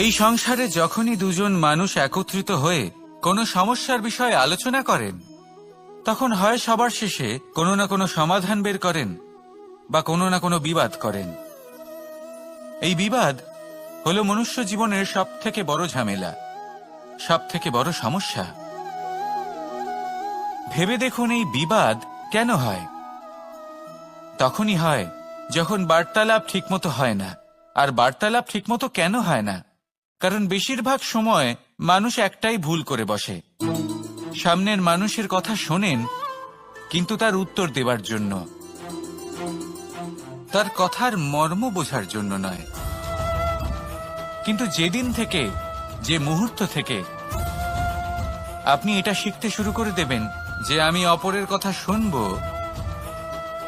এই সংসারে যখনই দুজন মানুষ একত্রিত হয়ে কোনো সমস্যার বিষয়ে আলোচনা করেন, তখন হয় সবার শেষে কোনো না কোনো সমাধান বের করেন বা কোনো না কোনো বিবাদ করেন। এই বিবাদ হলো মনুষ্য জীবনের সবথেকে বড় ঝামেলা, সবথেকে বড় সমস্যা। ভেবে দেখুন, এই বিবাদ কেন হয়? তখনই হয় যখন বার্তালাপ ঠিকমতো হয় না। আর বার্তালাপ ঠিকমতো কেন হয় না? কারণ বেশিরভাগ সময় মানুষ একটাই ভুল করে বসে। সামনের মানুষের কথা শোনেন, কিন্তু তার উত্তর দেবার জন্য, তার কথার মর্ম বোঝার জন্য নয়। কিন্তু যেদিন থেকে, যে মুহূর্ত থেকে আপনি এটা শিখতে শুরু করে দেবেন যে আমি অপরের কথা শুনব,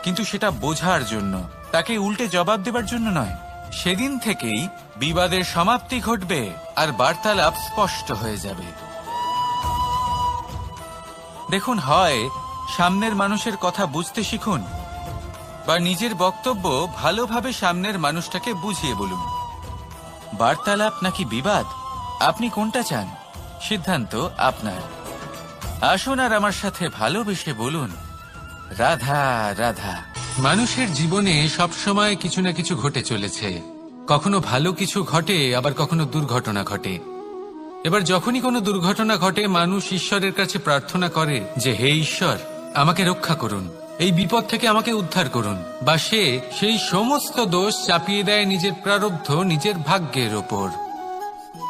কিন্তু সেটা বোঝার জন্য, তাকে উল্টে জবাব দেবার জন্য নয়, সেদিন থেকেই বিবাদের সমাপ্তি ঘটবে আর বার্তালাপ স্পষ্ট হয়ে যাবে। দেখুন, হয় সামনের মানুষের কথা বুঝতে শিখুন, বা নিজের বক্তব্য ভালোভাবে সামনের মানুষটাকে বুঝিয়ে বলুন। বার্তালাপ নাকি বিবাদ, আপনি কোনটা চান? সিদ্ধান্ত আপনার। আসুন আর আমার সাথে ভালোবেসে বলুন, রাধা রাধা। মানুষের জীবনে সবসময় কিছু না কিছু ঘটে চলেছে। কখনো ভালো কিছু ঘটে, আবার কখনো দুর্ঘটনা ঘটে। এবার যখনই কোনো দুর্ঘটনা ঘটে, মানুষ ঈশ্বরের কাছে প্রার্থনা করে যে হে ঈশ্বর, আমাকে রক্ষা করুন, এই বিপদ থেকে আমাকে উদ্ধার করুন। বা সে সেই সমস্ত দোষ চাপিয়ে দেয় নিজের প্রারব্ধ, নিজের ভাগ্যের ওপর।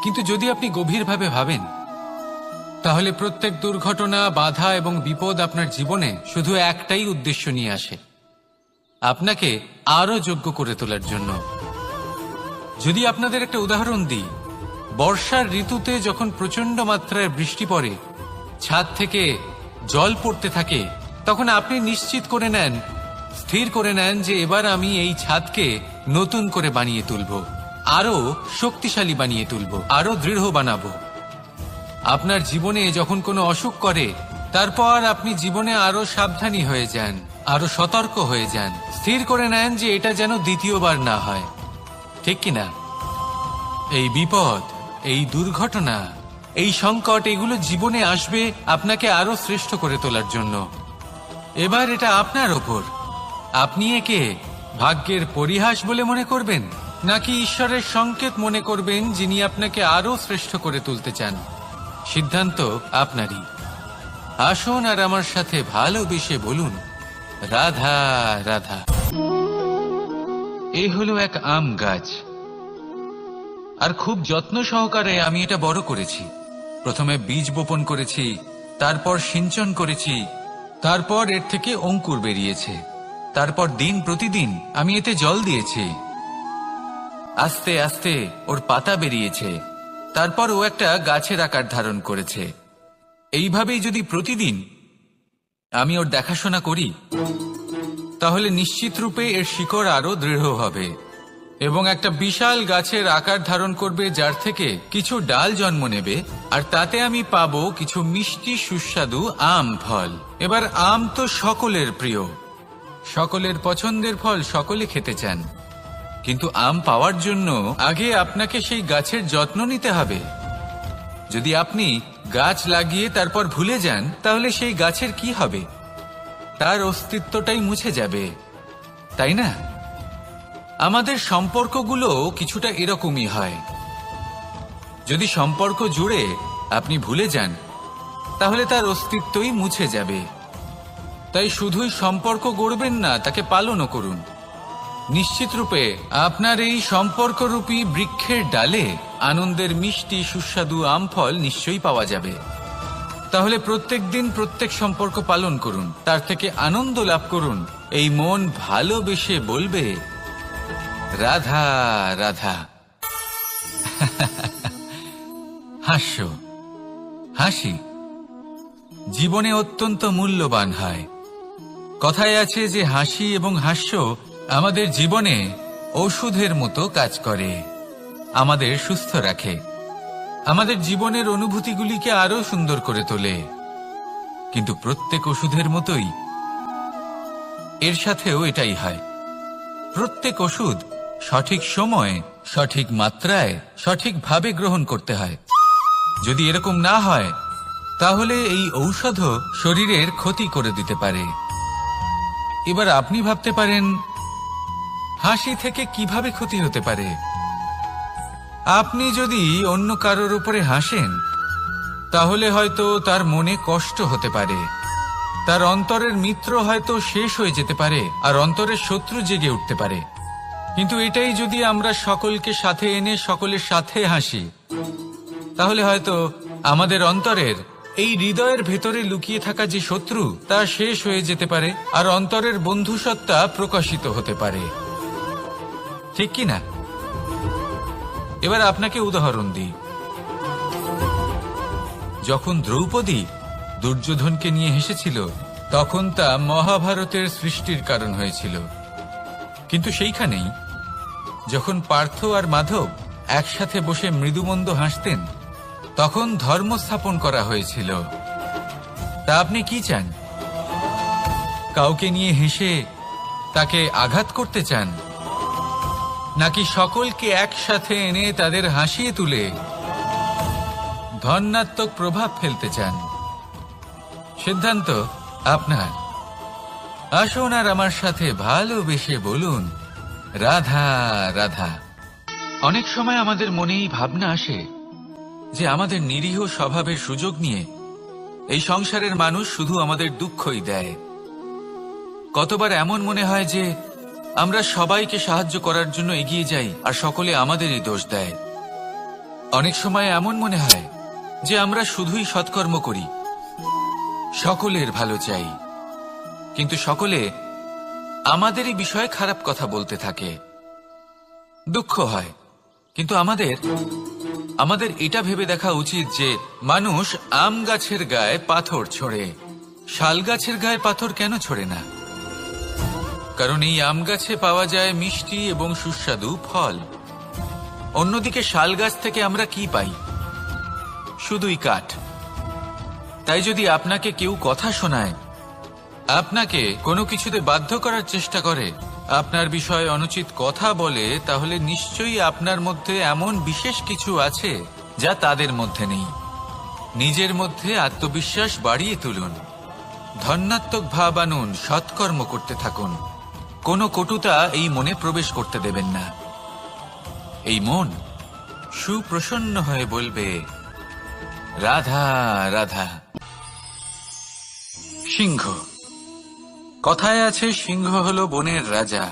কিন্তু যদি আপনি গভীরভাবে ভাবেন, তাহলে প্রত্যেক দুর্ঘটনা, বাধা এবং বিপদ আপনার জীবনে শুধু একটাই উদ্দেশ্য নিয়ে আসে, আপনাকে আরো যোগ্য করে তোলার জন্য। যদি আপনাদের একটা উদাহরণ দিই, বর্ষার ঋতুতে যখন প্রচন্ড মাত্রায় বৃষ্টি পড়ে, ছাদ থেকে জল পড়তে থাকে, তখন আপনি নিশ্চিত করে নেন, স্থির করে নেন যে এবার আমি এই ছাদকে নতুন করে বানিয়ে তুলব, আরো শক্তিশালী বানিয়ে তুলব, আরো দৃঢ় বানাবো। আপনার জীবনে যখন কোনো অসুখ করে, তারপর আপনি জীবনে আরো সাবধানী হয়ে যান, আরো সতর্ক হয়ে যান, স্থির করে নেন যে এটা যেন দ্বিতীয়বার না হয়। ঠিক কিনা? এই বিপদ, এই দুর্ঘটনা, এই সংকট, এগুলো জীবনে আসবে আপনাকে আরো শ্রেষ্ঠ করে তোলার জন্য। এবার এটা আপনার ওপর। আপনি একে ভাগ্যের পরিহাস বলে মনে করবেন, নাকি ঈশ্বরের সংকেত মনে করবেন, যিনি আপনাকে আরো শ্রেষ্ঠ করে তুলতে চান? সিদ্ধান্ত আপনারই। আসুন আর আমার সাথে ভালোবেসে বলুন, রাধা রাধা। এই হলো এক আম গাছ, আর খুব যত্ন সহকারে আমি এটা বড় করেছি। প্রথমে বীজ বপন করেছি, তারপর সিঞ্চন করেছি, তারপর এর থেকে অঙ্কুর বেরিয়েছে, তারপর দিন প্রতিদিন আমি এতে জল দিয়েছি। আস্তে আস্তে ওর পাতা বেরিয়েছে, তারপর ও একটা গাছের আকার ধারণ করেছে। এইভাবেই যদি প্রতিদিন আমি ওর দেখাশোনা করি, তাহলে নিশ্চিত রূপে এর শিকড় আরো দৃঢ় হবে এবং একটা বিশাল গাছের আকার ধারণ করবে, যার থেকে কিছু ডাল জন্ম নেবে, আর তাতে আমি পাবো কিছু মিষ্টি সুস্বাদু আম ফল। এবার আম তো সকলের প্রিয়, সকলের পছন্দের ফল, সকলে খেতে চান। কিন্তু আম পাওয়ার জন্য আগে আপনাকে সেই গাছের যত্ন নিতে হবে। যদি আপনি গাছ লাগিয়ে তারপর ভুলে যান, তাহলে সেই গাছের কি হবে? তার অস্তিত্বটাই মুছে যাবে, তাই না? আমাদের সম্পর্কগুলো কিছুটা এরকমই হয়। যদি সম্পর্ক জুড়ে আপনি ভুলে যান, তাহলে তার অস্তিত্বই মুছে যাবে। তাই শুধুই সম্পর্ক গড়বেন না, তাকে পালনও করুন। নিশ্চিত রূপে আপনার এই সম্পর্করূপী বৃক্ষের ডালে আনন্দের মিষ্টি সুস্বাদু আম ফল নিশ্চয়ই পাওয়া যাবে। তাহলে প্রত্যেক দিন প্রত্যেক সম্পর্ক পালন করুন, তার থেকে আনন্দ লাভ করুন। এই মন ভালোবেসে বলবে, রাধা রাধা। হাস্য, হাসি জীবনে অত্যন্ত মূল্যবান হয়। কথায় আছে যে হাসি এবং হাস্য আমাদের জীবনে ওষুধের মতো কাজ করে, আমাদের সুস্থ রাখে, আমাদের জীবনের অনুভূতিগুলিকে আরো সুন্দর করে তোলে। কিন্তু প্রত্যেক ওষুধের মতোই এর সাথেও এটাই হয়। প্রত্যেক ওষুধ সঠিক সময় সঠিক মাত্রায় সঠিকভাবে গ্রহণ করতে হয়। যদি এরকম না হয় তাহলে এই ঔষধও শরীরের ক্ষতি করে দিতে পারে। এবার আপনি ভাবতে পারেন হাসি থেকে কিভাবে ক্ষতি হতে পারে। আপনি যদি অন্য কারোর উপরে হাসেন তাহলে হয়তো তার মনে কষ্ট হতে পারে, তার অন্তরের মিত্র হয়তো শেষ হয়ে যেতে পারে আর অন্তরের শত্রু জেগে উঠতে পারে। কিন্তু এটাই যদি আমরা সকলকে সাথে এনে সকলের সাথে হাসি, তাহলে হয়তো আমাদের অন্তরের এই হৃদয়ের ভেতরে লুকিয়ে থাকা যে শত্রু তা শেষ হয়ে যেতে পারে আর অন্তরের বন্ধুসত্তা প্রকাশিত হতে পারে। ঠিক কি না? এবার আপনাকে উদাহরণ দিই। যখন দ্রৌপদী দুর্যোধনকে নিয়ে হেসেছিল তখন তা মহাভারতের সৃষ্টির কারণ হয়েছিল। কিন্তু সেইখানেই যখন পার্থ আর মাধব একসাথে বসে মৃদুমন্দ হাসতেন তখন ধর্ম স্থাপন করা হয়েছিল। তা আপনি কি চান? কাউকে নিয়ে হেসে তাকে আঘাত করতে চান, নাকি সকলকে একসাথে এনে তাদের হাসিয়ে তুলে ধনাত্মক প্রভাব ফেলতে চান? সিদ্ধান্ত আপনার। আসুন আর আমার সাথে ভালোবেসে বলুন রাধা রাধা। অনেক সময় আমাদের মনেই ভাবনা আসে যে আমাদের নিরীহ স্বভাবের সুযোগ নিয়ে এই সংসারের মানুষ শুধু আমাদের দুঃখই দেয়। কতবার এমন মনে হয় যে আমরা সবাইকে সাহায্য করার জন্য এগিয়ে যাই আর সকলে আমাদেরই দোষ দেয়। অনেক সময় এমন মনে হয় যে আমরা শুধুই সৎকর্ম করি, সকলের ভালো চাই, কিন্তু সকলে আমাদেরই বিষয়ে খারাপ কথা বলতে থাকে। দুঃখ হয়, কিন্তু আমাদের এটা ভেবে দেখা উচিত যে মানুষ আম গাছের গায়ে পাথর ছোড়ে, শাল গাছের গায়ে পাথর কেন ছোড়ে না? কারণ এই আম গাছে পাওয়া যায় মিষ্টি এবং সুস্বাদু ফল। অন্যদিকে শাল গাছ থেকে আমরা কি পাই? শুধুই কাঠ। তাই যদি আপনাকে কেউ কথা শোনায়, আপনাকে কোনো কিছুতে বাধ্য করার চেষ্টা করে, আপনার বিষয়ে অনুচিত কথা বলে, তাহলে নিশ্চয়ই আপনার মধ্যে এমন বিশেষ কিছু আছে যা তাদের মধ্যে নেই। নিজের মধ্যে আত্মবিশ্বাস বাড়িয়ে তুলুন, ধনাত্মক ভাব আনুন, সৎকর্ম করতে থাকুন। কোনো কটুতা এই মনে প্রবেশ করতে দেবেন না। এই মন সুপ্রসন্ন হয়ে বলবে রাধা রাধা। সিংহ। কথায় আছে সিংহ হলো বনের রাজা,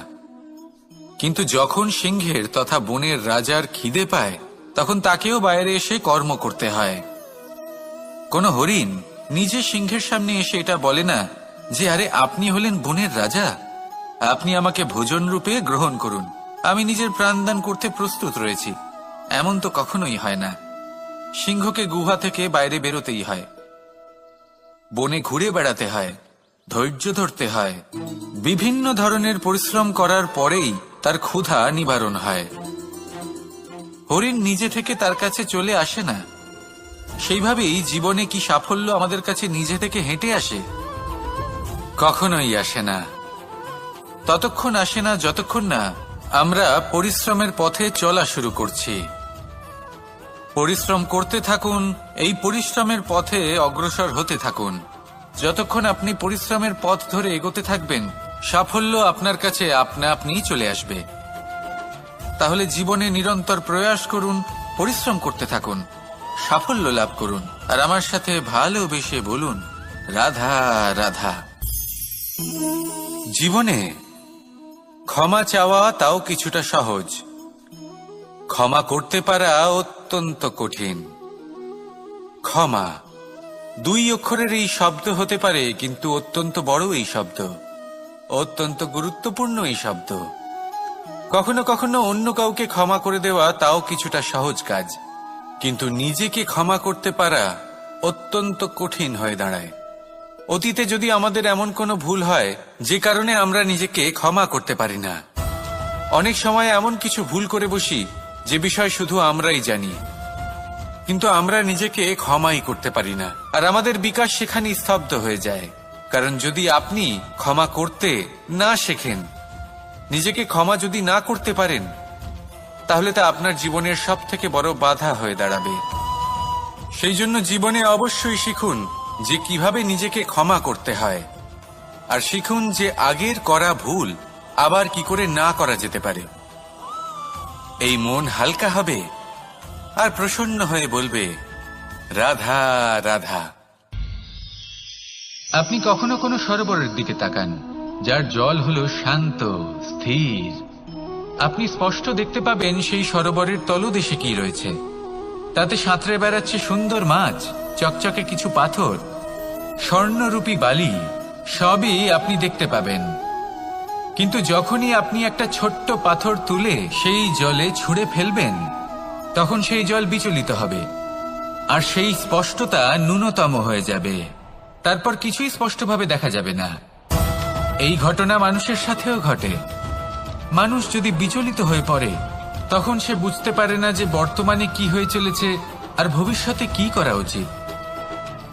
কিন্তু যখন সিংহের তথা বনের রাজার খিদে পায় তখন তাকেও বাইরে এসে কর্ম করতে হয়। কোন হরিণ নিজে সিংহের সামনে এসে এটা বলে না যে আরে আপনি হলেন বনের রাজা, আপনি আমাকে ভোজন রূপে গ্রহণ করুন, আমি নিজের প্রাণদান করতে প্রস্তুত রয়েছি। এমন তো কখনোই হয় না। সিংহকে গুহা থেকে বাইরে বেরোতেই হয়, বনে ঘুরে বেড়াতে হয়, ধৈর্য ধরতে হয়, বিভিন্ন ধরনের পরিশ্রম করার পরেই তার ক্ষুধা নিবারণ হয়। হরিণ নিজে থেকে তার কাছে চলে আসে না। সেইভাবেই জীবনে কি সাফল্য আমাদের কাছে নিজে থেকে হেঁটে আসে? কখনোই আসে না। ততক্ষণ আসে না যতক্ষণ না আমরা পরিশ্রমের পথে চলা শুরু করছি। পরিশ্রম করতে থাকুন, এই পরিশ্রমের পথে অগ্রসর হতে থাকুন। যতক্ষণ আপনি পরিশ্রমের পথ ধরে এগোতে থাকবেন, সাফল্য আপনার কাছে আপনা আপনিই চলে আসবে। তাহলে জীবনে নিরন্তর প্রয়াস করুন, পরিশ্রম করতে থাকুন, সাফল্য লাভ করুন, আর আমার সাথে ভালোবেসে বলুন রাধা রাধা। জীবনে ক্ষমা চাওয়া তাও কিছুটা সহজ, ক্ষমা করতে পারা অত্যন্ত কঠিন। ক্ষমা দুই অক্ষরের এই শব্দ হতে পারে, কিন্তু অত্যন্ত বড় এই শব্দ, অত্যন্ত গুরুত্বপূর্ণ এই শব্দ। কখনো কখনো অন্য কাউকে ক্ষমা করে দেওয়া তাও কিছুটা সহজ কাজ, কিন্তু নিজেকে ক্ষমা করতে পারা অত্যন্ত কঠিন হয়ে দাঁড়ায়। অতীতে যদি আমাদের এমন কোনো ভুল হয় যে কারণে আমরা নিজেকে ক্ষমা করতে পারি না, অনেক সময় এমন কিছু ভুল করে বসি যে বিষয় শুধু আমরাই জানি, কিন্তু আমরা নিজেকে ক্ষমাই করতে পারি না, আর আমাদের বিকাশ সেখানে স্তব্ধ হয়ে যায়। কারণ যদি আপনি ক্ষমা করতে না শেখেন, নিজেকে ক্ষমা যদি না করতে পারেন, তাহলে তা আপনার জীবনের সব থেকে বড় বাধা হয়ে দাঁড়াবে। সেই জন্য জীবনে অবশ্যই শিখুন যে কিভাবে নিজেকে ক্ষমা করতে হয়, আর শিখুন যে আগের করা ভুল আবার কি করে না করা যেতে পারে। এই মন হালকা হবে আর প্রসন্ন হয়ে বলবে, রাধা রাধা। আপনি কখনো কোনো সরোবরের দিকে তাকান যার জল হলো শান্ত, স্থির। আপনি স্পষ্ট দেখতে পাবেন সেই সরোবরের তলদেশে কি রয়েছে। তাতে সাঁতরে বেড়াচ্ছে সুন্দর মাছ, চকচকে কিছু পাথর, স্বর্ণরূপী বালি, সবই আপনি দেখতে পাবেন। কিন্তু যখনই আপনি একটা ছোট্ট পাথর তুলে সেই জলে ছুঁড়ে ফেলবেন, তখন সেই জল বিচলিত হবে আর সেই স্পষ্টতা ন্যূনতম হয়ে যাবে। তারপর কিছুই স্পষ্টভাবে দেখা যাবে না। এই ঘটনা মানুষের সাথেও ঘটে। মানুষ যদি বিচলিত হয়ে পড়ে, তখন সে বুঝতে পারে না যে বর্তমানে কি হয়ে চলেছে আর ভবিষ্যতে কি করা উচিত।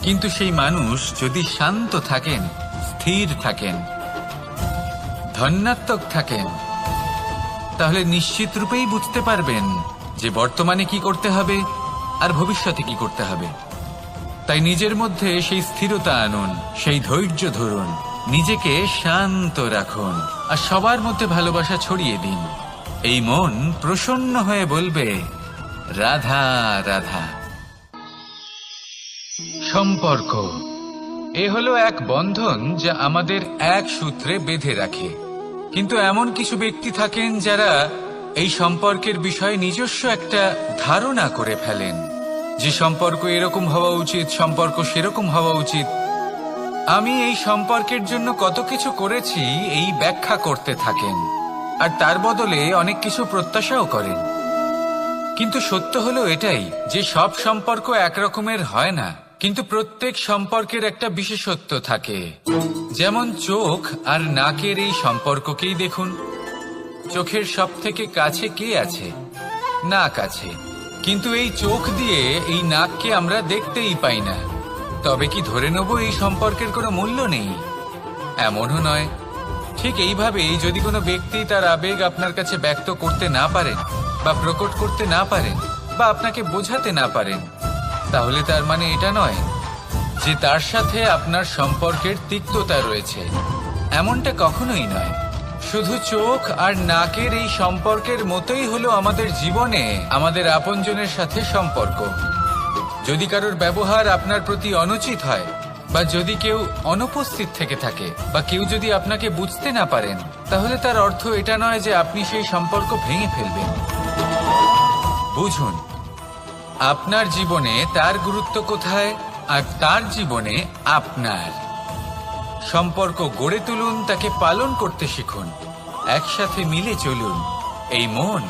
কিন্তু সেই মানুষ যদি শান্ত থাকেন, স্থির থাকেন, ধন্যাত্মক থাকেন, তাহলে নিশ্চিত রূপেই বুঝতে পারবেন যে বর্তমানে কি করতে হবে আর ভবিষ্যতে কি করতে হবে। তাই নিজের মধ্যে সেই স্থিরতা আনুন, সেই ধৈর্য ধরুন, নিজেকে শান্ত রাখুন আর সবার মধ্যে ভালোবাসা ছড়িয়ে দিন। এই মন প্রসন্ন হয়ে বলবে, রাধা রাধা। সম্পর্ক এ হলো এক বন্ধন যা আমাদের এক সূত্রে বেঁধে রাখে। কিন্তু এমন কিছু ব্যক্তি থাকেন যারা এই সম্পর্কের বিষয়ে নিজস্ব একটা ধারণা করে ফেলেন যে সম্পর্ক এরকম হওয়া উচিত, সম্পর্ক সেরকম হওয়া উচিত। আমি এই সম্পর্কের জন্য কত কিছু করেছি এই ব্যাখ্যা করতে থাকেন আর তার বদলে অনেক কিছু প্রত্যাশাও করেন। কিন্তু সত্য হলো এটাই যে সব সম্পর্ক একরকমের হয় না, কিন্তু প্রত্যেক সম্পর্কের একটা বিশেষত্ব থাকে। যেমন চোখ আর নাকের এই সম্পর্ককেই দেখুন। চোখের সব থেকে কাছে কে আছে? নাক আছে। কিন্তু এই চোখ দিয়ে এই নাককে আমরা দেখতেই পাই না। তবে কি ধরে নেব এই সম্পর্কের কোনো মূল্য নেই? এমনও নয়। ঠিক এইভাবেই যদি কোনো ব্যক্তি তার আবেগ আপনার কাছে ব্যক্ত করতে না পারেন বা প্রকট করতে না পারেন বা আপনাকে বোঝাতে না পারেন, তাহলে তার মানে এটা নয় যে তার সাথে আপনার সম্পর্কের তিক্ততা রয়েছে। এমনটা কখনোই নয়। শুধু চোখ আর নাকের এই সম্পর্কের মতোই হলো আমাদের জীবনে আমাদের আপনজনের সাথে সম্পর্ক। যদি কারোর ব্যবহার আপনার প্রতি অনুচিত হয় বা যদি কেউ অনুপস্থিত থেকে থাকে বা কেউ যদি আপনাকে বুঝতে না পারেন, তাহলে তার অর্থ এটা নয় যে আপনি সেই সম্পর্ক ভেঙে ফেলবেন। বুঝুন, আপনার জীবনে তার গুরুত্ব কোথায় আর তার জীবনে আপনার। সম্পর্ক গড়ে তুলুন, তাকে পালন করতে শিখুন, একসাথে মিলে চলুন। এই মন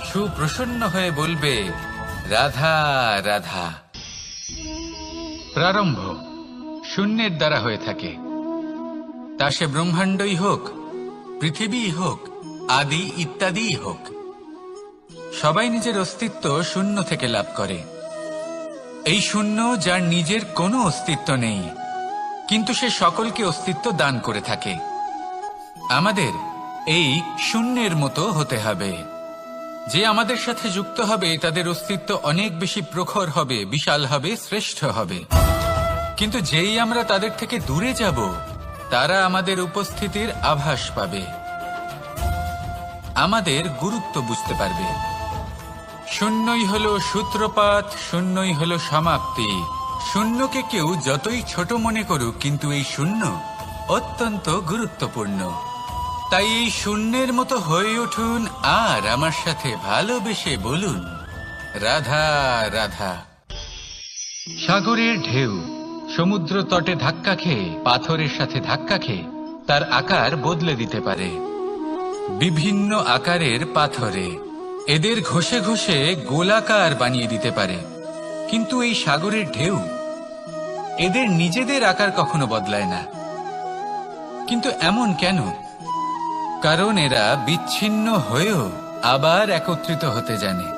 সুপ্রসন্ন হয়ে বলবে, রাধা রাধা। প্রারম্ভ শূন্যের দ্বারা হয়ে থাকে, তা সে ব্রহ্মাণ্ডই হোক, পৃথিবী হোক, আদি ইত্যাদিই হোক। সবাই নিজের অস্তিত্ব শূন্য থেকে লাভ করে। এই শূন্য যার নিজের কোনো অস্তিত্ব নেই, কিন্তু সে সকলকে অস্তিত্ব দান করে থাকে। আমাদের এই শূন্যের মতো হতে হবে। যে আমাদের সাথে যুক্ত হবে তাদের অস্তিত্ব অনেক বেশি প্রখর হবে, বিশাল হবে, শ্রেষ্ঠ হবে। কিন্তু যেই আমরা তাদের থেকে দূরে যাব, তারা আমাদের উপস্থিতির আভাস পাবে, আমাদের গুরুত্ব বুঝতে পারবে। শূন্যই হলো সূত্রপাত, শূন্যই হলো সমাপ্তি। শূন্যকে কেউ যতই ছোট মনে করুক, কিন্তু এই শূন্য অত্যন্ত গুরুত্বপূর্ণ। তাই এই শূন্যের মতো হয়ে উঠুন আর আমার সাথে ভালোবেসে বলুন, রাধা রাধা। সাগরের ঢেউ সমুদ্র তটে ধাক্কা খেয়ে, পাথরের সাথে ধাক্কা খেয়ে তার আকার বদলে দিতে পারে। বিভিন্ন আকারের পাথরে এদের ঘষে ঘষে গোলাকার বানিয়ে দিতে পারে। কিন্তু এই সাগরের ঢেউ এদের নিজেদের আকার কখনো বদলায় না। কিন্তু এমন কেন? কারণ এরা বিচ্ছিন্ন হয়েও আবার একত্রিত হতে জানে।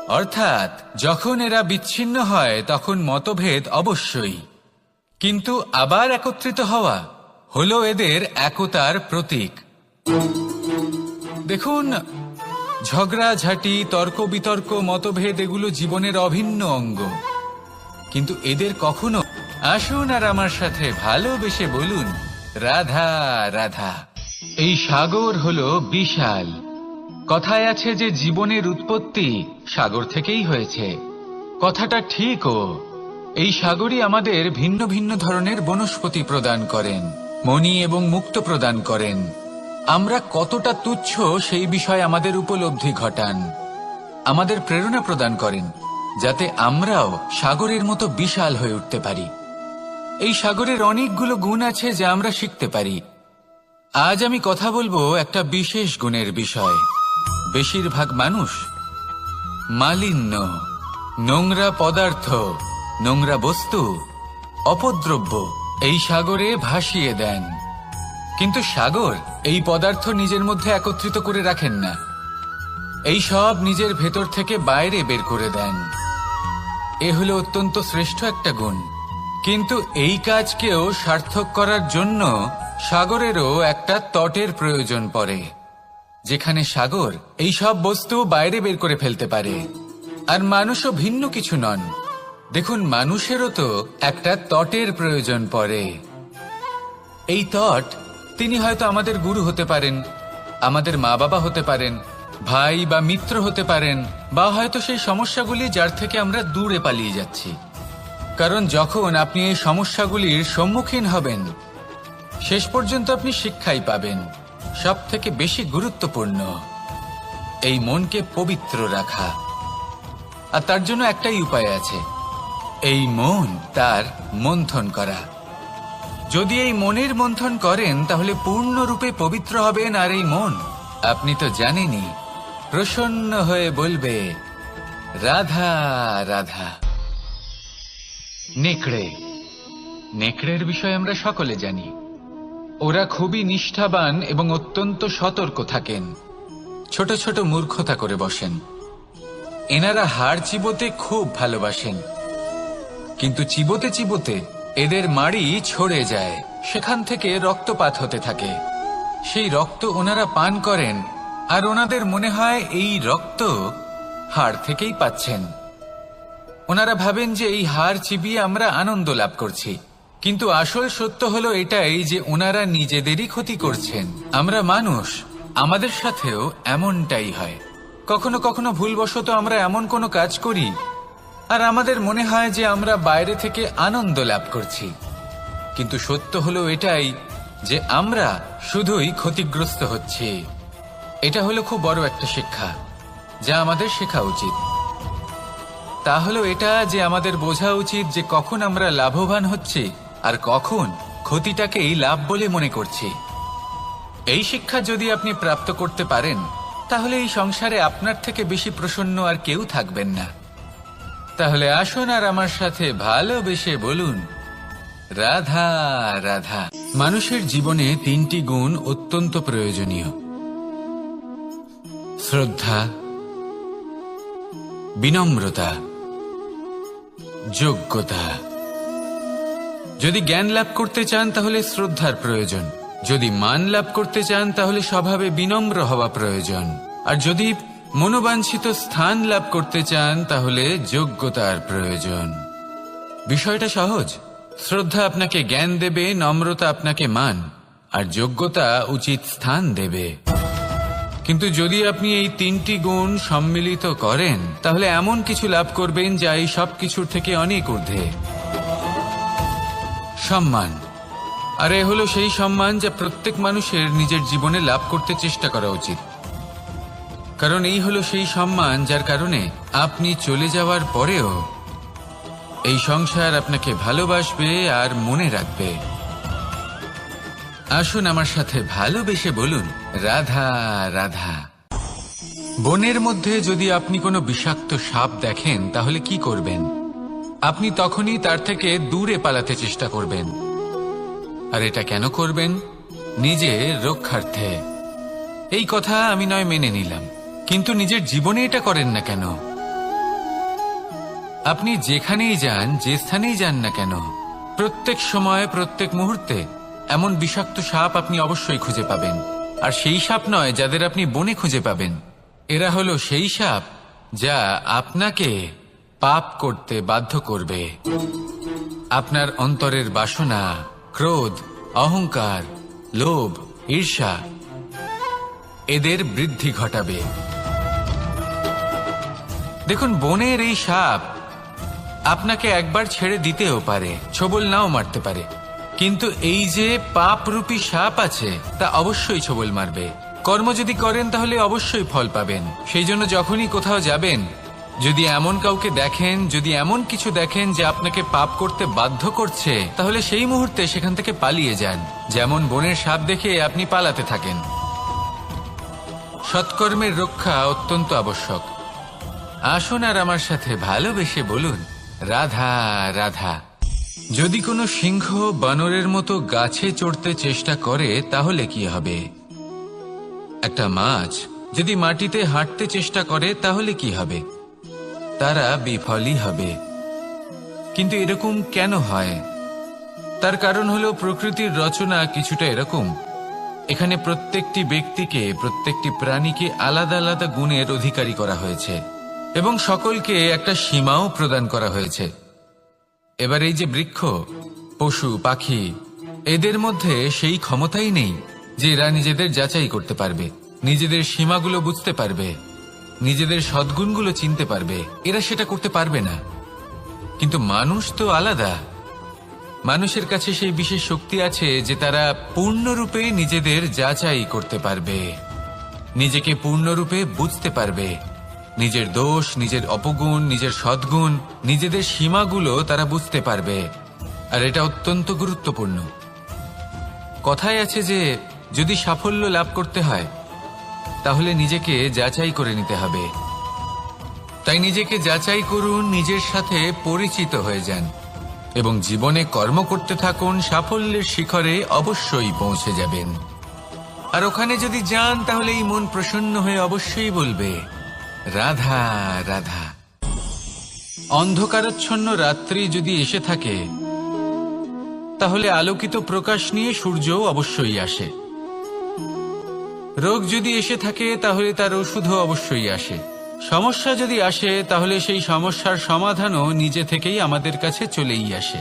অর্থাৎ যখন এরা বিচ্ছিন্ন হয় তখন মতভেদ অবশ্যই, কিন্তু আবার একত্রিত হওয়া হলো এদের একতার প্রতীক। দেখুন, ঝগড়াঝাঁটি, তর্ক বিতর্ক, মতভেদ এগুলো জীবনের অভিন্ন অঙ্গ, কিন্তু এদের কখনো আসুন আর আমার সাথে ভালোবেসে বলুন রাধা রাধা। এই সাগর হলো বিশাল। কথায় আছে যে জীবনের উৎপত্তি সাগর থেকেই হয়েছে। কথাটা ঠিকও। এই সাগরই আমাদের ভিন্ন ভিন্ন ধরনের বনস্পতি প্রদান করেন, মণি এবং মুক্ত প্রদান করেন। আমরা কতটা তুচ্ছ সেই বিষয়ে আমাদের উপলব্ধি ঘটান, আমাদের প্রেরণা প্রদান করেন, যাতে আমরাও সাগরের মতো বিশাল হয়ে উঠতে পারি। এই সাগরের অনেকগুলো গুণ আছে যা আমরা শিখতে পারি। আজ আমি কথা বলবো একটা বিশেষ গুণের বিষয়। বেশিরভাগ মানুষ মালিন্য, নোংরা পদার্থ, নোংরা বস্তু, অপদ্রব্য এই সাগরে ভাসিয়ে দেন। কিন্তু সাগর এই পদার্থ নিজের মধ্যে একত্রিত করে রাখেন না, এই সব নিজের ভেতর থেকে বাইরে বের করে দেন। এ হলো অত্যন্ত শ্রেষ্ঠ একটা গুণ। কিন্তু এই কাজকেও সার্থক করার জন্য সাগরেরও একটা তটের প্রয়োজন পড়ে, যেখানে সাগর এই সব বস্তু বাইরে বের করে ফেলতে পারে। আর মানুষও ভিন্ন কিছু নন। দেখুন, মানুষেরও তো একটা তটের প্রয়োজন পড়ে। এই তট, তিনি হয়তো আমাদের গুরু হতে পারেন, আমাদের মা বাবা হতে পারেন, ভাই বা মিত্র হতে পারেন, বা হয়তো সেই সমস্যাগুলি যার থেকে আমরা দূরে পালিয়ে যাচ্ছি। কারণ যখন আপনি এই সমস্যাগুলির সম্মুখীন হবেন, শেষ পর্যন্ত আপনি শিক্ষাই পাবেন। সব থেকে বেশি গুরুত্বপূর্ণ এই মনকে পবিত্র রাখা। আর তার জন্য একটাই উপায় আছে, এই মন তার মন্থন করা। যদি এই মনের মন্থন করেন তাহলে পূর্ণরূপে পবিত্র হবেন। আর এই মন, আপনি তো জানেনই, প্রসন্ন হয়ে বলবে রাধা রাধা। নেকড়ে, নেকড়ের বিষয়ে আমরা সকলে জানি। ওরা খুবই নিষ্ঠাবান এবং অত্যন্ত সতর্ক থাকেন, ছোট ছোট মূর্খতা করে বসেন। এনারা হাড় চিবোতে খুব ভালোবাসেন, কিন্তু চিবোতে চিবোতে এদের মাড়ি ছড়ে যায়, সেখান থেকে রক্তপাত হতে থাকে। সেই রক্ত ওনারা পান করেন, আর ওনাদের মনে হয় এই রক্ত হাড় থেকেই পাচ্ছেন। ওনারা ভাবেন যে এই হাড় চিবিয়ে আমরা আনন্দ লাভ করছি, কিন্তু আসল সত্য হলো এটাই যে ওনারা নিজেদেরই ক্ষতি করছেন। আমরা মানুষ, আমাদের সাথেও এমনটাই হয়। কখনো কখনো ভুলবশত আমরা এমন কোনো কাজ করি আর আমাদের মনে হয় যে আমরা বাইরে থেকে আনন্দ লাভ করছি, কিন্তু সত্য হলো এটাই যে আমরা শুধুই ক্ষতিগ্রস্ত হচ্ছি। এটা হলো খুব বড় একটা শিক্ষা যা আমাদের শেখা উচিত। তা হলো এটা যে আমাদের বোঝা উচিত যে কখন আমরা লাভবান হচ্ছি আর কখন ক্ষতিটাকেই লাভ বলে মনে করছি। এই শিক্ষা যদি আপনি প্রাপ্ত করতে পারেন, তাহলে এই সংসারে আপনার থেকে বেশি প্রসন্ন আর কেউ থাকবেন না। তাহলে আসুন আর আমার সাথে ভালোবেসে বলুন রাধা রাধা। মানুষের জীবনে তিনটি গুণ অত্যন্ত প্রয়োজনীয়: শ্রদ্ধা, বিনম্রতা, যোগ্যতা। যদি জ্ঞান লাভ করতে চান তাহলে শ্রদ্ধার প্রয়োজন, যদি মান লাভ করতে চান তাহলে স্বভাবে বিনম্র হওয়া প্রয়োজন, আর যদি মনোবাঞ্ছিত স্থান লাভ করতে চান তাহলে যোগ্যতার প্রয়োজন। বিষয়টা সহজ। শ্রদ্ধা আপনাকে জ্ঞান দেবে, নম্রতা আপনাকে মান, আর যোগ্যতা উচিত স্থান দেবে। কিন্তু যদি আপনি এই তিনটি গুণ সম্মিলিত করেন তাহলে এমন কিছু লাভ করবেন যা এই সব কিছুর থেকে অনেক ঊর্ধ্বে। সম্মান। আর এ হলো সেই সম্মান যা প্রত্যেক মানুষের নিজের জীবনে লাভ করতে চেষ্টা করা উচিত। কারণ এই হলো সেই সম্মান যার কারণে আপনি চলে যাওয়ার পরেও এই সংসার আপনাকে ভালোবাসবে আর মনে রাখবে। আসুন আমার সাথে ভালোবেসে বলুন রাধা রাধা। বনের মধ্যে যদি আপনি কোনো বিষাক্ত সাপ দেখেন তাহলে কি করবেন? আপনি তখনই তার থেকে দূরে পালাতে চেষ্টা করবেন। আর এটা কেন করবেন? নিজের রক্ষার্থে। এই কথা আমি নয় মেনে নিলাম, কিন্তু নিজের জীবনে এটা করেন না কেন? আপনি যেখানেই যান, যে স্থানেই যান না কেন, প্রত্যেক সময় প্রত্যেক মুহূর্তে এমন বিষাক্ত সাপ আপনি অবশ্যই খুঁজে পাবেন। আর সেই সাপ নয় যাদের আপনি বনে খুঁজে পাবেন, এরা হলো সেই সাপ যা আপনাকে পাপ করতে বাধ্য করবে। আপনার অন্তরের বাসনা, ক্রোধ, অহংকার, লোভ, ঈর্ষা এদের বৃদ্ধি ঘটাবে। দেখুন, বনের এই সাপ আপনাকে একবার ছেড়ে দিতেও পারে, ছোবল নাও মারতে পারে, কিন্তু এই যে পাপরূপী সাপ আছে তা অবশ্যই ছোবল মারবে। কর্ম যদি করেন তাহলে অবশ্যই ফল পাবেন। সেই জন্য যখনই কোথাও যাবেন, যদি এমন কাউকে দেখেন, যদি এমন কিছু দেখেন যে আপনাকে পাপ করতে বাধ্য করছে, তাহলে সেই মুহূর্তে সেখান থেকে পালিয়ে যান। যেমন বনের সাপ দেখে আপনি পালাতে থাকেন। সৎকর্মের রক্ষা অত্যন্ত আবশ্যক। আসুন আর আমার সাথে ভালোবেসে বলুন, রাধা রাধা। যদি কোনো সিংহ বানরের মতো গাছে চড়তে চেষ্টা করে তাহলে কি হবে? একটা মাছ যদি মাটিতে হাঁটতে চেষ্টা করে তাহলে কি হবে? তারা বিফলই হবে। কিন্তু এরকম কেন হয়? তার কারণ হলো প্রকৃতির রচনা কিছুটা এরকম। এখানে প্রত্যেকটি ব্যক্তিকে, প্রত্যেকটি প্রাণীকে আলাদা আলাদা গুণের অধিকারী করা হয়েছে এবং সকলকে একটা সীমাও প্রদান করা হয়েছে। এবার এই যে বৃক্ষ, পশু, পাখি, এদের মধ্যে সেই ক্ষমতাই নেই যে এরা নিজেদের যাচাই করতে পারবে, নিজেদের সীমাগুলো বুঝতে পারবে, নিজেদের সদ্গুণগুলো চিনতে পারবে। এরা সেটা করতে পারবে না। কিন্তু মানুষ তো আলাদা। মানুষের কাছে সেই বিশেষ শক্তি আছে যে তারা পূর্ণরূপে নিজেদের যাচাই করতে পারবে, নিজেকে পূর্ণরূপে বুঝতে পারবে, নিজের দোষ, নিজের অপগুণ, নিজের সদ্গুণ, নিজেদের সীমাগুলো তারা বুঝতে পারবে। আর এটা অত্যন্ত গুরুত্বপূর্ণ। কথায় আছে যে যদি সাফল্য লাভ করতে হয় তাহলে নিজেকে যাচাই করে নিতে হবে। তাই নিজেকে যাচাই করুন, নিজের সাথে পরিচিত হয়ে যান এবং জীবনে কর্ম করতে থাকুন। সাফল্যের শিখরে অবশ্যই পৌঁছে যাবেন। আর ওখানে যদি যান তাহলে এই মন প্রসন্ন হয়ে অবশ্যই বলবে, রাধা রাধা। অন্ধকারাচ্ছন্ন রাত্রি যদি এসে থাকে তাহলে আলোকিত প্রকাশ নিয়ে সূর্যও অবশ্যই আসে। রোগ যদি এসে থাকে তাহলে তার ওষুধও অবশ্যই আসে। সমস্যা যদি আসে তাহলে সেই সমস্যার সমাধানও নিজে থেকেই আমাদের কাছে চলেই আসে।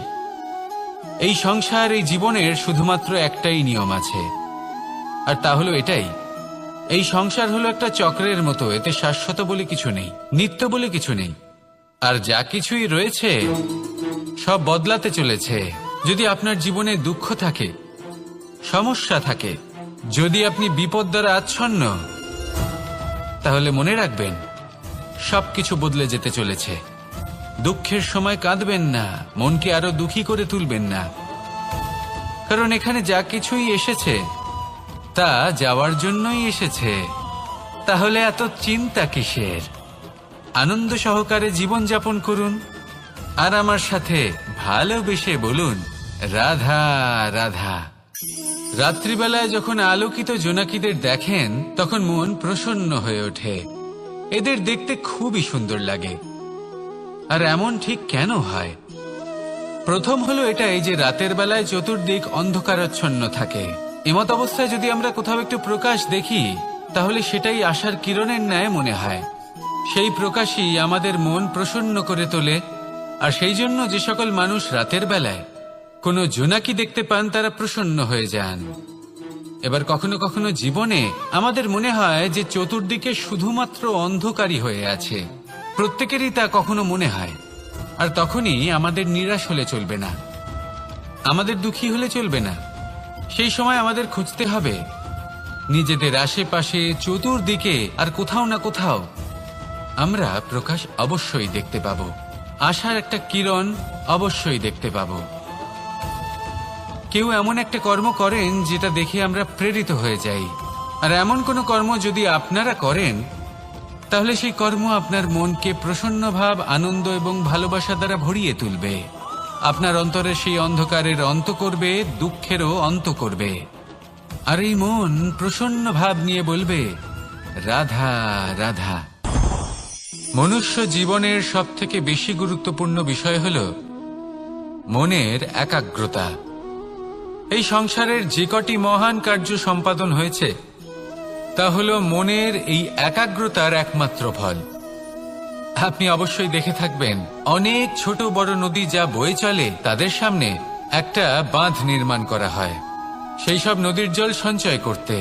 এই সংসার, এই জীবনের শুধুমাত্র একটাই নিয়ম আছে, আর তা হলো এটাই, এই সংসার হলো একটা চক্রের মতো। এতে শাশ্বত বলে কিছু নেই, নিত্য বলে কিছু নেই। আর যা কিছুই রয়েছে সব বদলাতে চলেছে। যদি আপনার জীবনে দুঃখ থাকে, সমস্যা থাকে, যদি আপনি বিপদ দ্বারা আচ্ছন্ন, তাহলে মনে রাখবেন সবকিছু বদলে যেতে চলেছে। দুঃখের সময় কাঁদবেন না, মনকে আরো দুঃখী করে তুলবেন না, কারণ এখানে যা কিছুই এসেছে তা যাওয়ার জন্যই এসেছে। তাহলে এত চিন্তা কিসের? আনন্দ সহকারে জীবন যাপন করুন আর আমার সাথে ভালোবেসে বলুন, রাধা রাধা। রাত্রিবেলায় যখন আলোকিত জোনাকিদের দেখেন তখন মন প্রসন্ন হয়ে ওঠে। এদের দেখতে খুবই সুন্দর লাগে। আর এমন ঠিক কেন হয়? প্রথম হলো এটাই যে রাতের বেলায় চতুর্দিক অন্ধকারাচ্ছন্ন থাকে। এমত অবস্থায় যদি আমরা কোথাও একটু প্রকাশ দেখি তাহলে সেটাই আশার কিরণের ন্যায় মনে হয়। সেই প্রকাশই আমাদের মন প্রসন্ন করে তোলে। আর সেই জন্য যে সকল মানুষ রাতের বেলায় কোনো জোনাকি দেখতে পান তারা প্রসন্ন হয়ে যান। এবার কখনো কখনো জীবনে আমাদের মনে হয় যে চতুর্দিকে শুধুমাত্র অন্ধকারই হয়ে আছে। প্রত্যেকেরই তা কখনো মনে হয়। আর তখনই আমাদের নিরাশ হলে চলবে না, আমাদের দুঃখী হলে চলবে না। সেই সময় আমাদের খুঁজতে হবে নিজেদের আশেপাশে, চতুর্দিকে আর কোথাও না কোথাও আমরা প্রকাশ অবশ্যই দেখতে পাব, আশার একটা কিরণ অবশ্যই দেখতে পাব। কেউ এমন একটা কর্ম করেন যেটা দেখে আমরা প্রেরিত হয়ে যাই। আর এমন কোনো কর্ম যদি আপনারা করেন তাহলে সেই কর্ম আপনার মনকে প্রসন্ন ভাব, আনন্দ এবং ভালোবাসা দ্বারা ভরিয়ে তুলবে। আপনার অন্তরে সেই অন্ধকারের অন্ত করবে, দুঃখেরও অন্ত করবে। আর এই মন প্রসন্ন ভাব নিয়ে বলবে, রাধা রাধা। মনুষ্য জীবনের সবথেকে বেশি গুরুত্বপূর্ণ বিষয় হল মনের একাগ্রতা। এই সংসারের যে কটি মহান কার্য সম্পাদন হয়েছে তা হলো মনের এই একাগ্রতার একমাত্র ফল। আপনি অবশ্যই দেখে থাকবেন, অনেক ছোট বড় নদী যা বয়ে চলে তাদের সামনে একটা বাঁধ নির্মাণ করা হয় সেই সব নদীর জল সঞ্চয় করতে।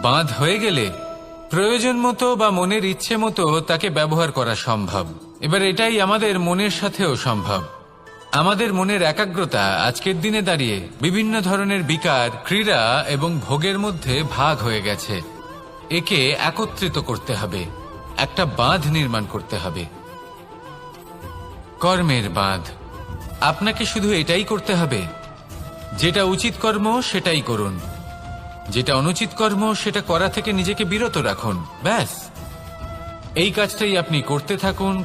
বাঁধ হয়ে গেলে প্রয়োজন মতো বা মনের ইচ্ছে মতো তাকে ব্যবহার করা সম্ভব। এবার এটাই আমাদের মনের সাথেও সম্ভব। আমাদের মনের একাগ্রতা আজকের দিনে দাঁড়িয়ে বিভিন্ন ধরনের বিকার, ক্রীড়া এবং ভোগের মধ্যে ভাগ হয়ে গেছে। একে একত্রিত করতে হবে, একটা বাঁধ নির্মাণ করতে হবে, কর্মের বাঁধ। আপনাকে শুধু এটাই করতে হবে, যেটা উচিত কর্ম সেটাই করুন, যেটা অনুচিত কর্ম সেটা করা থেকে নিজেকে বিরত রাখুন। ব্যাস, এই কাজটাই আপনি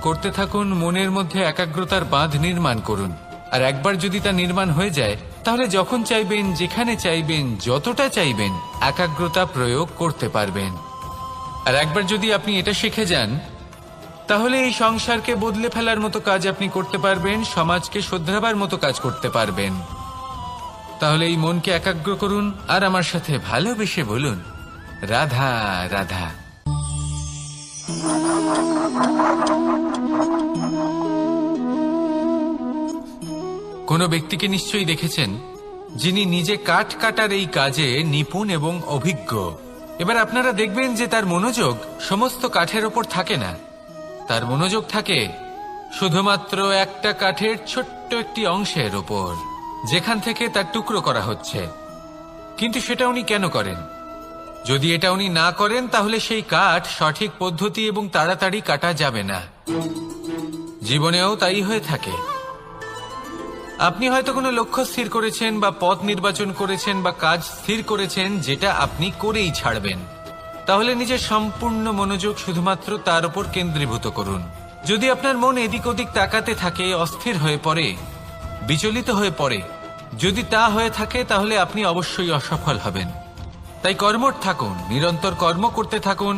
করতে থাকুন, মনের মধ্যে একাগ্রতার বাঁধ নির্মাণ করুন। আর একবার যদি তা নির্মাণ হয়ে যায়, তাহলে যখন চাইবেন, যেখানে চাইবেন, যতটা চাইবেন একাগ্রতা প্রয়োগ করতে পারবেন। আর একবার যদি আপনি এটা শিখে যান, তাহলে এই সংসারকে বদলে ফেলার মতো কাজ আপনি করতে পারবেন, সমাজকে শোধরাবার মতো কাজ করতে পারবেন। তাহলে এই মনকে একাগ্র করুন আর আমার সাথে ভালোবেসে বলুন, রাধা রাধা। কোনো ব্যক্তিকে নিশ্চয়ই দেখেছেন যিনি নিজে কাঠ কাটার এই কাজে নিপুণ এবং অভিজ্ঞ। এবার আপনারা দেখবেন যে তার মনোযোগ সমস্ত কাঠের ওপর থাকে না, তার মনোযোগ থাকে শুধুমাত্র একটা কাঠের ছোট্ট একটি অংশের ওপর, যেখান থেকে তার টুকরো করা হচ্ছে। কিন্তু সেটা উনি কেন করেন? যদি এটা উনি না করেন, তাহলে সেই কাঠ সঠিক পদ্ধতি এবং তাড়াতাড়ি কাটা যাবে না। জীবনেও তাই হয়ে থাকে। আপনি হয়তো কোনো লক্ষ্য স্থির করেছেন বা পথ নির্বাচন করেছেন বা কাজ স্থির করেছেন, যেটা আপনি করেই ছাড়বেন। তাহলে নিজের সম্পূর্ণ মনোযোগ শুধুমাত্র তার উপর কেন্দ্রীভূত করুন। যদি আপনার মন এদিক ওদিক তাকাতে থাকে, অস্থির হয়ে পড়ে, বিচলিত হয়ে পড়ে, যদি তা হয়ে থাকে, তাহলে আপনি অবশ্যই অসফল হবেন। তাই কর্মঠ থাকুন, নিরন্তর কর্ম করতে থাকুন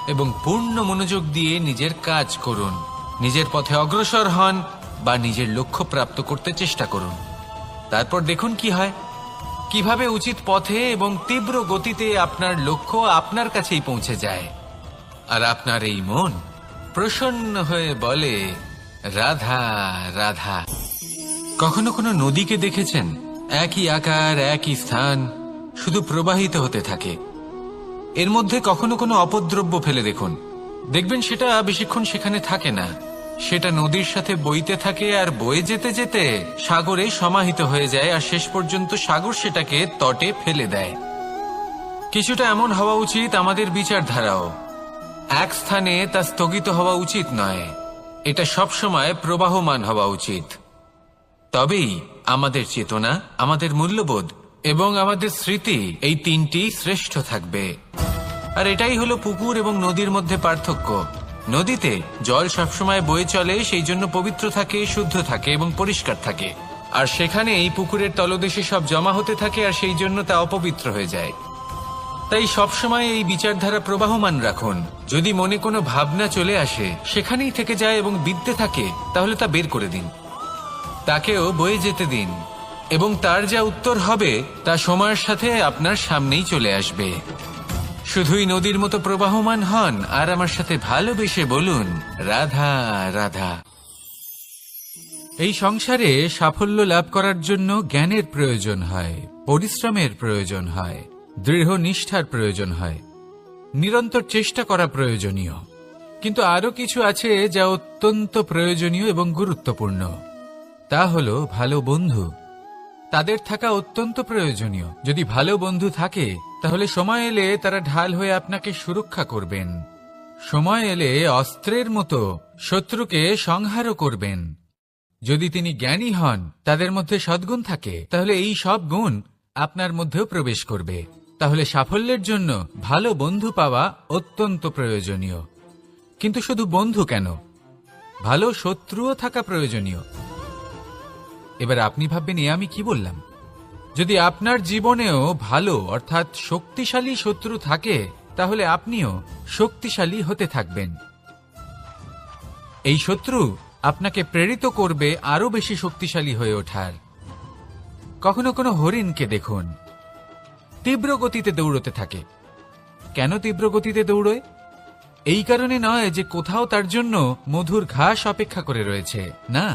এবং পূর্ণ মনোযোগ দিয়ে নিজের কাজ করুন। নিজের পথে অগ্রসর হন বা নিজের লক্ষ্য প্রাপ্ত করতে চেষ্টা করুন। তারপর দেখুন কি হয়, কিভাবে উচিত পথে এবং তীব্র গতিতে আপনার লক্ষ্য আপনার কাছেই পৌঁছে যায়। আর আপনার এই মন প্রসন্ন হয়ে বলে, রাধা রাধা। কখনো কোনো নদীকে দেখেছেন? একই আকার, একই স্থান, শুধু প্রবাহিত হতে থাকে। এর মধ্যে কখনো কোনো অপদ্রব্য ফেলে দেখুন, দেখবেন সেটা বেশিক্ষণ সেখানে থাকে না। সেটা নদীর সাথে বইতে থাকে আর বয়ে যেতে যেতে সাগরে সমাহিত হয়ে যায়, আর শেষ পর্যন্ত সাগর সেটাকে তটে ফেলে দেয়। কিছুটা এমন হওয়া উচিত আমাদের বিচারধারাও। এক স্থানে তা স্থগিত হওয়া উচিত নয়, এটা সবসময় প্রবাহমান হওয়া উচিত। তবেই আমাদের চেতনা, আমাদের মূল্যবোধ এবং আমাদের স্মৃতি, এই তিনটি শ্রেষ্ঠ থাকবে। আর এটাই হলো পুকুর এবং নদীর মধ্যে পার্থক্য। নদীতে জল সবসময় বয়ে চলে, সেই জন্য পবিত্র থাকে, শুদ্ধ থাকে এবং পরিষ্কার থাকে। আর সেখানে এই পুকুরের তলদেশে সব জমা হতে থাকে, আর সেই জন্য তা অপবিত্র হয়ে যায়। তাই সবসময় এই বিচারধারা প্রবাহমান রাখুন। যদি মনে কোনো ভাবনা চলে আসে, সেখানেই থেকে যায় এবং বিদ্যে থাকে, তাহলে তা বের করে দিন, তাকেও বয়ে যেতে দিন, এবং তার যা উত্তর হবে তা সময়ের সাথে আপনার সামনেই চলে আসবে। শুধুই নদীর মতো প্রবাহমান হন আর আমার সাথে ভালোবেসে বলুন, রাধা রাধা। এই সংসারে সাফল্য লাভ করার জন্য জ্ঞানের প্রয়োজন হয়, পরিশ্রমের প্রয়োজন হয়, দৃঢ় নিষ্ঠার প্রয়োজন হয়, নিরন্তর চেষ্টা করা প্রয়োজনীয়। কিন্তু আরো কিছু আছে যা অত্যন্ত প্রয়োজনীয় এবং গুরুত্বপূর্ণ। তা হলো ভালো বন্ধু। তাদের থাকা অত্যন্ত প্রয়োজনীয়। যদি ভালো বন্ধু থাকে, তাহলে সময় এলে তারা ঢাল হয়ে আপনাকে সুরক্ষা করবেন। সময় এলে অস্ত্রের মতো শত্রুকে সংহারও করবেন। যদি তিনি জ্ঞানী হন, তাদের মধ্যে সদ্গুণ থাকে, তাহলে এই সব গুণ আপনার মধ্যেও প্রবেশ করবে। তাহলে সাফল্যের জন্য ভালো বন্ধু পাওয়া অত্যন্ত প্রয়োজনীয়। কিন্তু শুধু বন্ধু কেন, ভালো শত্রুও থাকা প্রয়োজনীয়। এবার আপনি ভাববেন, এ আমি কি বললাম? যদি আপনার জীবনেও ভালো অর্থাৎ শক্তিশালী শত্রু থাকে, তাহলে আপনিও শক্তিশালী হতে থাকবেন। এই শত্রু আপনাকে প্রেরিত করবে আরো বেশি শক্তিশালী হয়ে ওঠার। কখনো কোনো হরিণকে দেখুন, তীব্র গতিতে দৌড়তে থাকে, কেন তীব্র গতিতে দৌড়য়? এই কারণে নয় যে কোথাও তার জন্য মধুর ঘাস অপেক্ষা করে রয়েছে, না।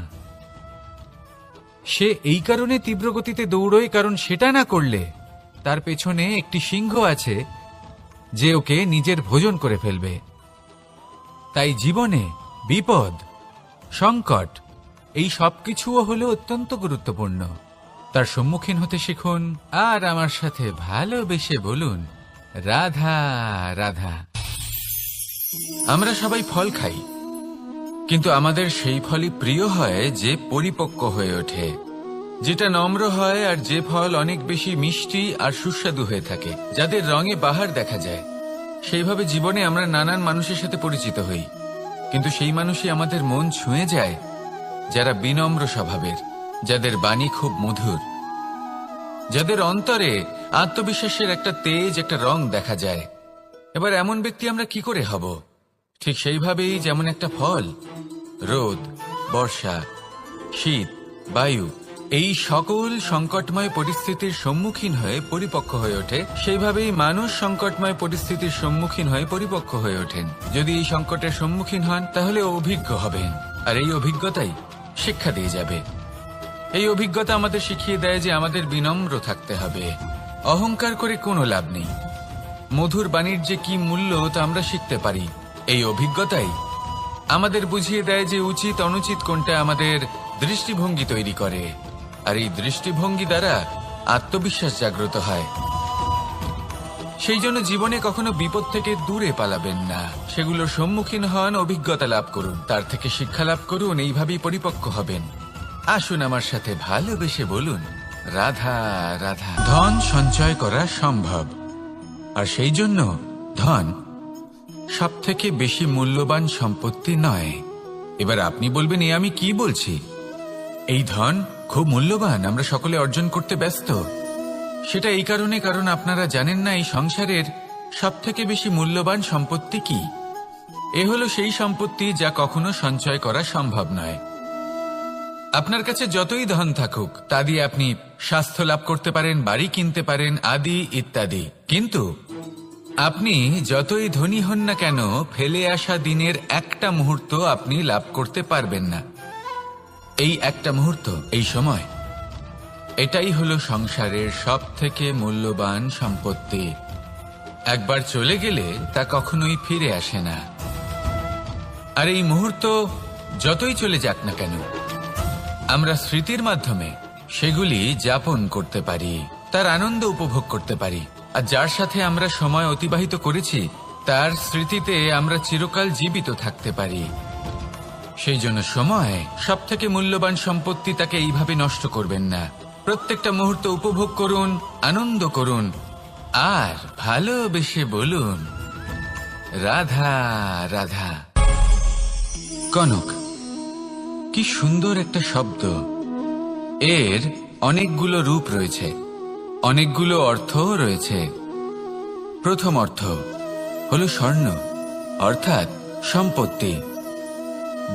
সে এই কারণে তীব্র গতিতে দৌড়য় কারণ সেটা না করলে তার পেছনে একটি সিংহ আছে যে ওকে নিজের ভোজন করে ফেলবে। তাই জীবনে বিপদ, সংকট এই সবকিছুও হলো অত্যন্ত গুরুত্বপূর্ণ। তার সম্মুখীন হতে শিখুন আর আমার সাথে ভালোবেসে বলুন, রাধা রাধা। আমরা সবাই ফল খাই, কিন্তু আমাদের সেই ফলই প্রিয় হয় যে পরিপক্ক হয়ে ওঠে, যেটা নম্র হয়, আর যে ফল অনেক বেশি মিষ্টি আর সুস্বাদু হয়ে থাকে, যাদের রঙে বাহার দেখা যায়। সেইভাবে জীবনে আমরা নানান মানুষের সাথে পরিচিত হই, কিন্তু সেই মানুষই আমাদের মন ছুঁয়ে যায় যারা বিনম্র স্বভাবের, যাদের বাণী খুব মধুর, যাদের অন্তরে আত্মবিশ্বাসের একটা তেজ, একটা রং দেখা যায়। এবার এমন ব্যক্তি আমরা কি করে হব? ঠিক সেইভাবেই যেমন একটা ফল রোদ, বর্ষা, শীত, বায়ু এই সকল সংকটময় পরিস্থিতির সম্মুখীন হয়ে পরিপক্ক হয়ে ওঠে, সেইভাবেই মানুষ সংকটময় পরিস্থিতির সম্মুখীন হয়ে পরিপক্ক হয়ে ওঠেন। যদি এই সংকটের সম্মুখীন হন তাহলে অভিজ্ঞ হবেন, আর এই অভিজ্ঞতাই শিক্ষা দিয়ে যাবে। এই অভিজ্ঞতা আমাদের শিখিয়ে দেয় যে আমাদের বিনম্র থাকতে হবে। অহংকার করে কোনো লাভ নেই। মধুর বাণীর যে কি মূল্য তা আমরা শিখতে পারি। এই অভিজ্ঞতাই আমাদের বুঝিয়ে দেয় যে উচিত অনুচিত কোনটা আমাদের দৃষ্টিভঙ্গি তৈরি করে, আর এই দৃষ্টিভঙ্গি দ্বারা আত্মবিশ্বাস জাগ্রত হয়। সেই জন্য জীবনে কখনো বিপদ থেকে দূরে পালাবেন না, সেগুলোর সম্মুখীন হন, অভিজ্ঞতা লাভ করুন, তার থেকে শিক্ষা লাভ করুন, এইভাবেই পরিপক্ক হবেন। আসুন আমার সাথে ভালোবেসে বলুন, রাধা রাধা। ধন সঞ্চয় করা সম্ভব, আর সেই জন্য ধন সব থেকে বেশি মূল্যবান সম্পত্তি নয়। এবার আপনি বলবেন, এ আমি কি বলছি? এই ধন খুব মূল্যবান, আমরা সকলে অর্জন করতে ব্যস্ত। সেটা এই কারণে কারণ আপনারা জানেন না এই সংসারের সব থেকে বেশি মূল্যবান সম্পত্তি কি। এ হলো সেই সম্পত্তি যা কখনো সঞ্চয় করা সম্ভব নয়। আপনার কাছে যতই ধন থাকুক তা দিয়ে আপনি স্বাস্থ্য লাভ করতে পারেন, বাড়ি কিনতে পারেন, আদি ইত্যাদি, কিন্তু আপনি যতই ধনী হন না কেন ফেলে আসা দিনের একটা মুহূর্ত আপনি লাভ করতে পারবেন না। এই একটা মুহূর্ত, এই সময়, এটাই হলো সংসারের সব থেকে মূল্যবান সম্পত্তি। একবার চলে গেলে তা কখনোই ফিরে আসে না। আর এই মুহূর্ত যতই চলে যাক না কেন, আমরা স্মৃতির মাধ্যমে সেগুলি যাপন করতে পারি, তার আনন্দ উপভোগ করতে পারি। আর যার সাথে আমরা সময় অতিবাহিত করেছি তার স্মৃতিতে আমরা চিরকাল জীবিত থাকতে পারি। সেই জন্য সময় সব থেকে মূল্যবান সম্পত্তি, তাকে এইভাবে নষ্ট করবেন না। প্রত্যেকটা মুহূর্ত উপভোগ করুন, আনন্দ করুন, আর ভালোবেসে বলুন, রাধা রাধা। কনক, কি সুন্দর একটা শব্দ। এর অনেকগুলো রূপ রয়েছে, অনেকগুলো অর্থও রয়েছে। প্রথম অর্থ হলো স্বর্ণ, অর্থাৎ সম্পত্তি।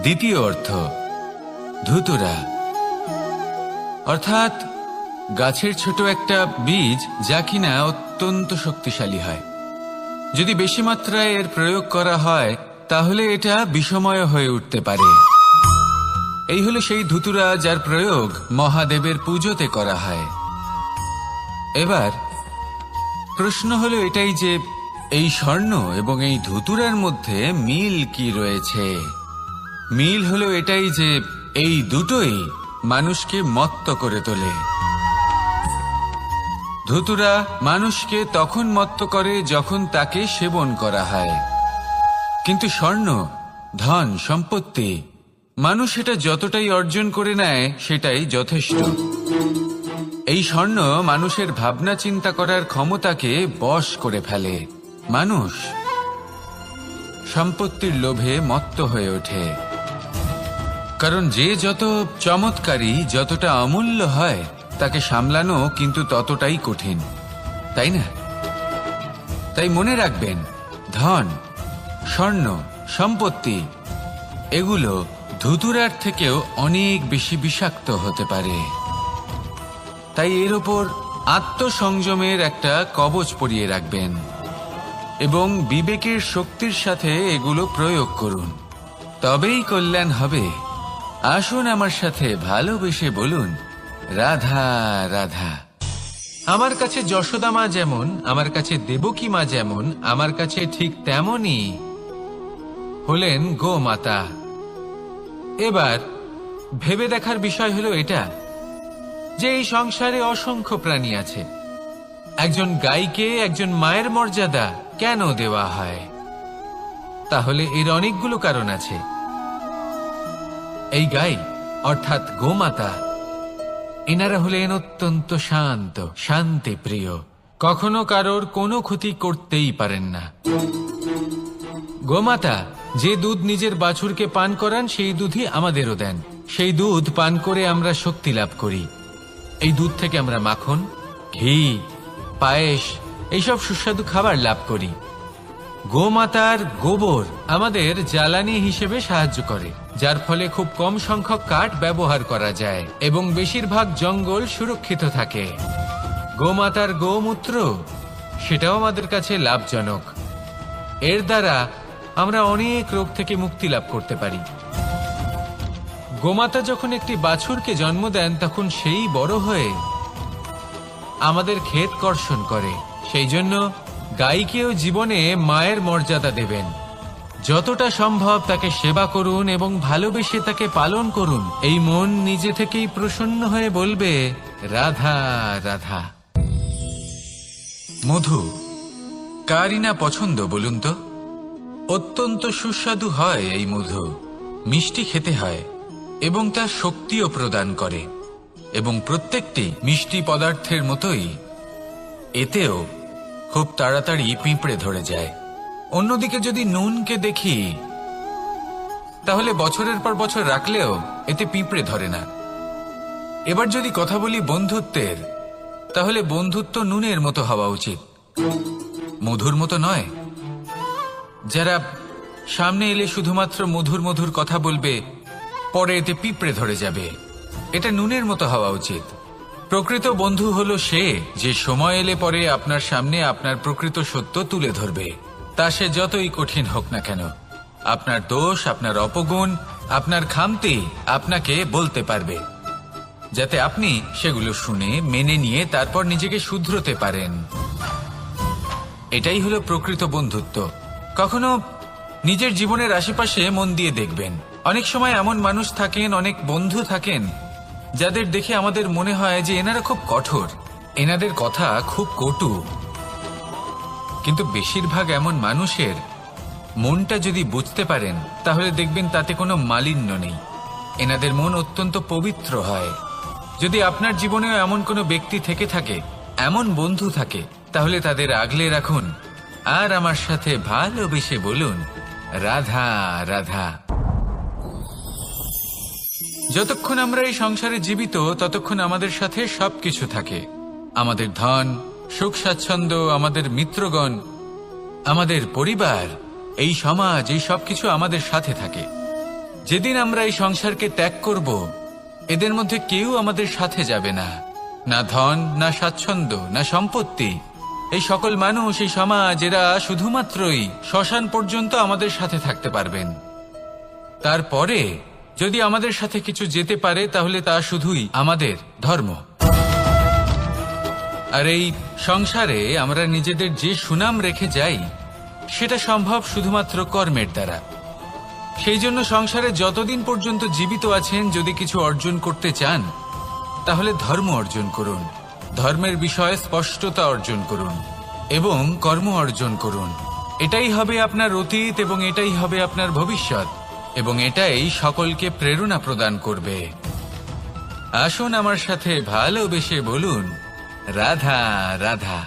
দ্বিতীয় অর্থ ধুতুরা, অর্থাৎ গাছের ছোট একটা বীজ যা কিনা অত্যন্ত শক্তিশালী হয়। যদি বেশি মাত্রায় এর প্রয়োগ করা হয় তাহলে এটা বিষময় হয়ে উঠতে পারে। এই হলো সেই ধুতুরা যার প্রয়োগ মহাদেবের পুজোতে করা হয়। এবার প্রশ্ন হলো এটাই যে এই স্বর্ণ এবং এই ধুতুরার মধ্যে মিল কি রয়েছে। মিল হলো এটাই যে এই দুটোই মানুষকে মত্ত করে তোলে। ধুতুরা মানুষকে তখন মত্ত করে যখন তাকে সেবন করা হয়, কিন্তু স্বর্ণ, ধন, সম্পত্তি, মানুষ এটা যতটাই অর্জন করে নেয় সেটাই যথেষ্ট। এই স্বর্ণ মানুষের ভাবনা চিন্তা করার ক্ষমতাকে বশ করে ফেলে। মানুষ সম্পত্তির লোভে মত্ত হয়ে ওঠে, কারণ যে যত চমৎকারী, যতটা অমূল্য হয় তাকে সামলানো কিন্তু ততটাই কঠিন, তাই না? তাই মনে রাখবেন, ধন, স্বর্ণ, সম্পত্তি এগুলো ধুতুরার থেকেও অনেক বেশি বিষাক্ত হতে পারে। তাই এর ওপর আত্মসংযমের একটা কবচ পরিয়ে রাখবেন। এবং বিবেকের শক্তির সাথে এগুলো প্রয়োগ করুন, তবেই কল্যাণ হবে। আসুন আমার সাথে ভালোবেসে বলুন, রাধা রাধা। আমার কাছে যশোদা মা যেমন, আমার কাছে দেবকী মা যেমন, আমার কাছে ঠিক তেমনই হলেন গোমাতা। এবার ভেবে দেখার বিষয় হলো এটা যে এই সংসারে অসংখ্য প্রাণী আছে, একজন গাইকে একজন মায়ের মর্যাদা কেন দেওয়া হয়? তাহলে এর অনেকগুলো কারণ আছে। এই গাই অর্থাৎ গোমাতা, এনারা হলেন অত্যন্ত শান্ত, শান্তিপ্রিয়, কখনো কারোর কোনো ক্ষতি করতেই পারেন না। গোমাতা যে দুধ নিজের বাছুরকে পান করান সেই দুধই আমাদেরও দেন। সেই দুধ পান করে আমরা শক্তি লাভ করি। এই দুধ থেকে আমরা মাখন, ঘি, পায়েস এইসব সুস্বাদু খাবার লাভ করি। গোমাতার গোবর আমাদের জ্বালানি হিসেবে সাহায্য করে, যার ফলে খুব কম সংখ্যক কাঠ ব্যবহার করা যায় এবং বেশিরভাগ জঙ্গল সুরক্ষিত থাকে। গোমাতার গোমূত্র সেটাও আমাদের কাছে লাভজনক। এর দ্বারা আমরা অনেক রোগ থেকে মুক্তি লাভ করতে পারি। গোমাতা যখন একটি বাছুরকে জন্ম দেন তখন সেই বড় হয়ে আমাদের ক্ষেত কর্ষণ করে। সেই জন্য গাইকেও জীবনে মায়ের মর্যাদা দেবেন। যতটা সম্ভব তাকে সেবা করুন এবং ভালোবেসে তাকে পালন করুন। এই মন নিজে থেকেই প্রসন্ন হয়ে বলবে, রাধা রাধা। মধু কারই না পছন্দ বলুন তো? অত্যন্ত সুস্বাদু হয় এই মধু, মিষ্টি খেতে হয় এবং তা শক্তিও প্রদান করে। এবং প্রত্যেকটি মিষ্টি পদার্থের মতোই এতেও খুব তাড়াতাড়ি পিঁপড়ে ধরে যায়। অন্যদিকে যদি নুনকে দেখি, তাহলে বছরের পর বছর রাখলেও এতে পিঁপড়ে ধরে না। এবার যদি কথা বলি বন্ধুত্বের, তাহলে বন্ধুত্ব নুনের মতো হওয়া উচিত, মধুর মতো নয়। যারা সামনে এলে শুধুমাত্র মধুর মধুর কথা বলবে, পরে এতে পিঁপড়ে ধরে যাবে, এটা নুনের মতো হওয়া উচিত। প্রকৃত বন্ধু হলো সে যে সময় এলে পরে আপনার সামনে আপনার প্রকৃত সত্য তুলে ধরবে, তা সে যতই কঠিন হোক না কেন। আপনার দোষ, আপনার অপগুণ, আপনার খামতি আপনাকে বলতে পারবে, যাতে আপনি সেগুলো শুনে মেনে নিয়ে তারপর নিজেকে শুধরোতে পারেন। এটাই হলো প্রকৃত বন্ধুত্ব। কখনো নিজের জীবনের আশেপাশে মন দিয়ে দেখবেন, অনেক সময় এমন মানুষ থাকেন, অনেক বন্ধু থাকেন, যাদের দেখে আমাদের মনে হয় যে এনারা খুব কঠোর, এনাদের কথা খুব কটু। কিন্তু বেশিরভাগ এমন মানুষের মনটা যদি বুঝতে পারেন, তাহলে দেখবেন তাতে কোনো মালিন্য নেই। এনাদের মন অত্যন্ত পবিত্র হয়। যদি আপনার জীবনেও এমন কোনো ব্যক্তি থেকে থাকে, এমন বন্ধু থাকে, তাহলে তাদের আগলে রাখুন আর আমার সাথে ভালোবেসে বলুন, রাধা রাধা। যতক্ষণ আমরা এই সংসারে জীবিত, ততক্ষণ আমাদের সাথে সবকিছু থাকে। আমাদের ধন, সুখ স্বাচ্ছন্দ্য, আমাদের মিত্রগণ, আমাদের পরিবার, এই সমাজ, এই সবকিছু আমাদের সাথে থাকে। যেদিন আমরা এই সংসারকে ত্যাগ করব, এদের মধ্যে কেউ আমাদের সাথে যাবে না। না ধন, না স্বাচ্ছন্দ্য, না সম্পত্তি। এই সকল মানুষ, এই সমাজ, এরা শুধুমাত্রই শ্মশান পর্যন্ত আমাদের সাথে থাকতে পারবেন। তারপরে যদি আমাদের সাথে কিছু যেতে পারে, তাহলে তা শুধুই আমাদের ধর্ম। আর এই সংসারে আমরা নিজেদের যে সুনাম রেখে যাই, সেটা সম্ভব শুধুমাত্র কর্মের দ্বারা। সেই জন্য সংসারে যতদিন পর্যন্ত জীবিত আছেন, যদি কিছু অর্জন করতে চান, তাহলে ধর্ম অর্জন করুন, ধর্মের বিষয়ে স্পষ্টতা অর্জন করুন এবং কর্ম অর্জন করুন। এটাই হবে আপনার অতীত এবং এটাই হবে আপনার ভবিষ্যৎ, এবং এটাই সকলকে প্রেরণা প্রদান করবে। আসুন আমার সাথে ভালোবেসে বলুন, রাধা রাধা।